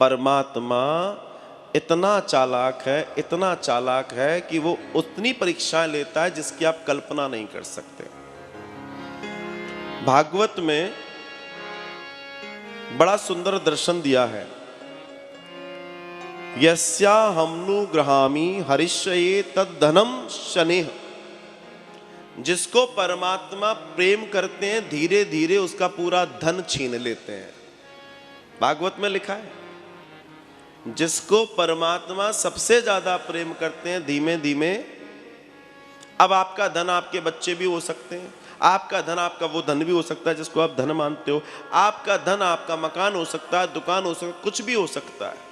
परमात्मा इतना चालाक है कि वो उतनी परीक्षाएं लेता है जिसकी आप कल्पना नहीं कर सकते। भागवत में बड़ा सुंदर दर्शन दिया है। यस्या हमनु ग्रहामी हरिष्ये तद धनम शनेह। जिसको परमात्मा प्रेम करते हैं धीरे धीरे उसका पूरा धन छीन लेते हैं। भागवत में लिखा है जिसको परमात्मा सबसे ज्यादा प्रेम करते हैं धीमे धीमे, अब आपका धन आपके बच्चे भी हो सकते हैं, आपका धन आपका वो धन भी हो सकता है जिसको आप धन मानते हो, आपका धन आपका मकान हो सकता है, दुकान हो सकता है, कुछ भी हो सकता है।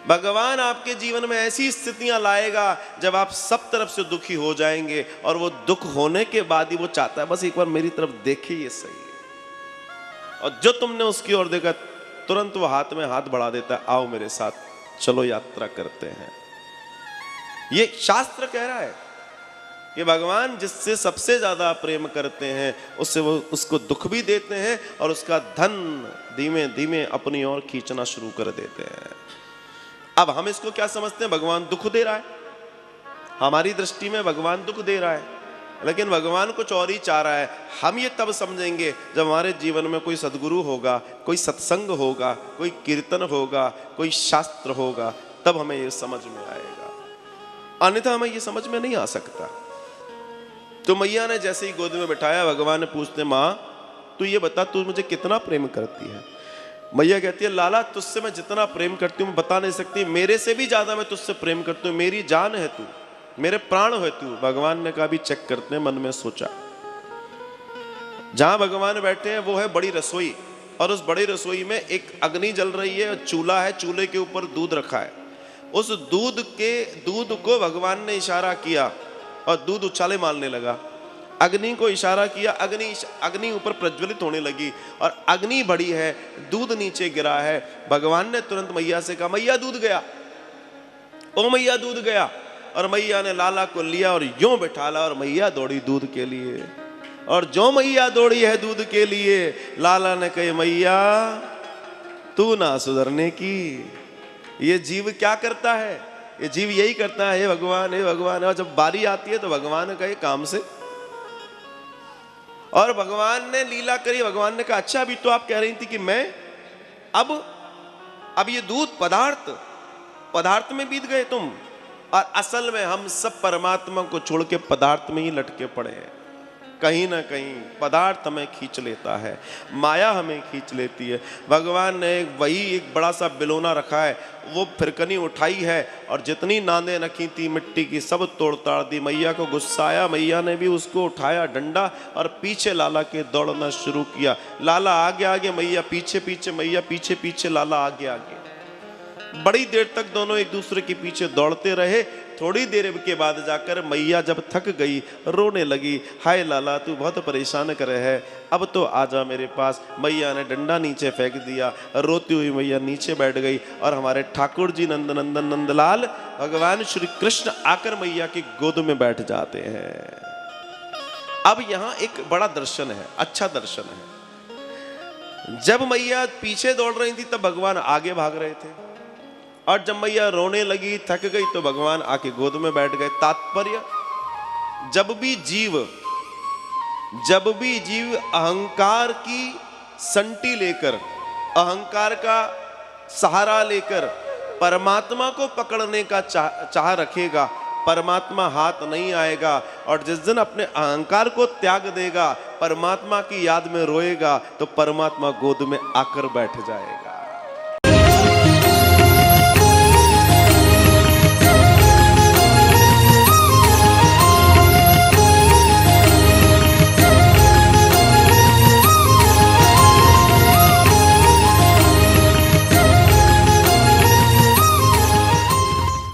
भगवान आपके जीवन में ऐसी स्थितियां लाएगा जब आप सब तरफ से दुखी हो जाएंगे, और वो दुख होने के बाद ही वो चाहता है बस एक बार मेरी तरफ देखिए ये सही है, और जो तुमने उसकी ओर देखा तुरंत वो हाथ में हाथ बढ़ा देता है, आओ मेरे साथ चलो यात्रा करते हैं। ये शास्त्र कह रहा है कि भगवान जिससे सबसे ज्यादा प्रेम करते हैं उससे वो उसको दुख भी देते हैं और उसका धन धीमे धीमे अपनी ओर खींचना शुरू कर देते हैं। अब हम इसको क्या समझते हैं? भगवान दुख दे रहा है, हमारी दृष्टि में भगवान दुख दे रहा है, लेकिन भगवान कुछ और ही चाह रहा है। हम ये तब समझेंगे जब हमारे जीवन में कोई सद्गुरु होगा, कोई सत्संग होगा, कोई कीर्तन होगा, कोई शास्त्र होगा, तब हमें ये समझ में आएगा, अन्यथा हमें ये समझ में नहीं आ सकता। तो मैया ने जैसे ही गोद में बिठाया, भगवान ने पूछते माँ तू ये बता तू मुझे कितना प्रेम करती है? मैया कहती है लाला तुझसे मैं जितना प्रेम करती हूँ मैं बता नहीं सकती, मेरे से भी ज्यादा मैं तुझसे प्रेम करती हूँ, मेरी जान है तू, मेरे प्राण है तू। भगवान ने कहा भी चेक करते हैं। मन में सोचा जहां भगवान बैठे हैं वो है बड़ी रसोई, और उस बड़ी रसोई में एक अग्नि जल रही है, चूल्हा है, चूल्हे के ऊपर दूध रखा है। उस दूध को भगवान ने इशारा किया और दूध उछाले मारने लगा। अग्नि को इशारा किया, अग्नि ऊपर प्रज्वलित होने लगी और अग्नि बड़ी है, दूध नीचे गिरा है। भगवान ने तुरंत मैया से कहा मैया दूध गया, ओ मैया दूध गया। और मैया ने लाला को लिया और यूं बिठाला और मैया दौड़ी दूध के लिए। और जो मैया दौड़ी है दूध के लिए, लाला ने कहे मैया तू ना सुधरने की। ये जीव क्या करता है? ये जीव यही करता है, हे भगवान हे भगवान। और जब बारी आती है तो भगवान कहे काम से, और भगवान ने लीला करी। भगवान ने कहा अच्छा अभी तो आप कह रही थी कि मैं अब ये दूध पदार्थ में बीत गए तुम, और असल में हम सब परमात्मा को छोड़ के पदार्थ में ही लटके पड़े हैं। कहीं ना कहीं पदार्थ हमें खींच लेता है, माया हमें खींच लेती है। भगवान ने वही एक बड़ा सा बिलोना रखा है, वो फिरकनी उठाई है और जितनी नांदें रखी थी मिट्टी की सब तोड़ ताड़ दी। मैया को गुस्सा आया, मैया ने भी उसको उठाया डंडा और पीछे लाला के दौड़ना शुरू किया। लाला आगे आगे, मैया पीछे पीछे, मैया पीछे पीछे, लाला आगे आगे। बड़ी देर तक दोनों एक दूसरे के पीछे दौड़ते रहे। थोड़ी देर के बाद जाकर मैया जब थक गई रोने लगी, हाय लाला तू बहुत परेशान करे है, अब तो आजा मेरे पास। मैया ने डंडा नीचे फेंक दिया, रोती हुई मैया नीचे बैठ गई और हमारे ठाकुर जी नंदनंदन नंदलाल भगवान श्री कृष्ण आकर मैया की गोद में बैठ जाते हैं। अब यहाँ एक बड़ा दर्शन है, अच्छा दर्शन है। जब मैया पीछे दौड़ रही थी तब भगवान आगे भाग रहे थे, और जब मैया रोने लगी थक गई तो भगवान आके गोद में बैठ गए। तात्पर्य जब भी जीव अहंकार की संटी लेकर, अहंकार का सहारा लेकर परमात्मा को पकड़ने का चाह रखेगा, परमात्मा हाथ नहीं आएगा। और जिस दिन अपने अहंकार को त्याग देगा, परमात्मा की याद में रोएगा, तो परमात्मा गोद में आकर बैठ जाएगा।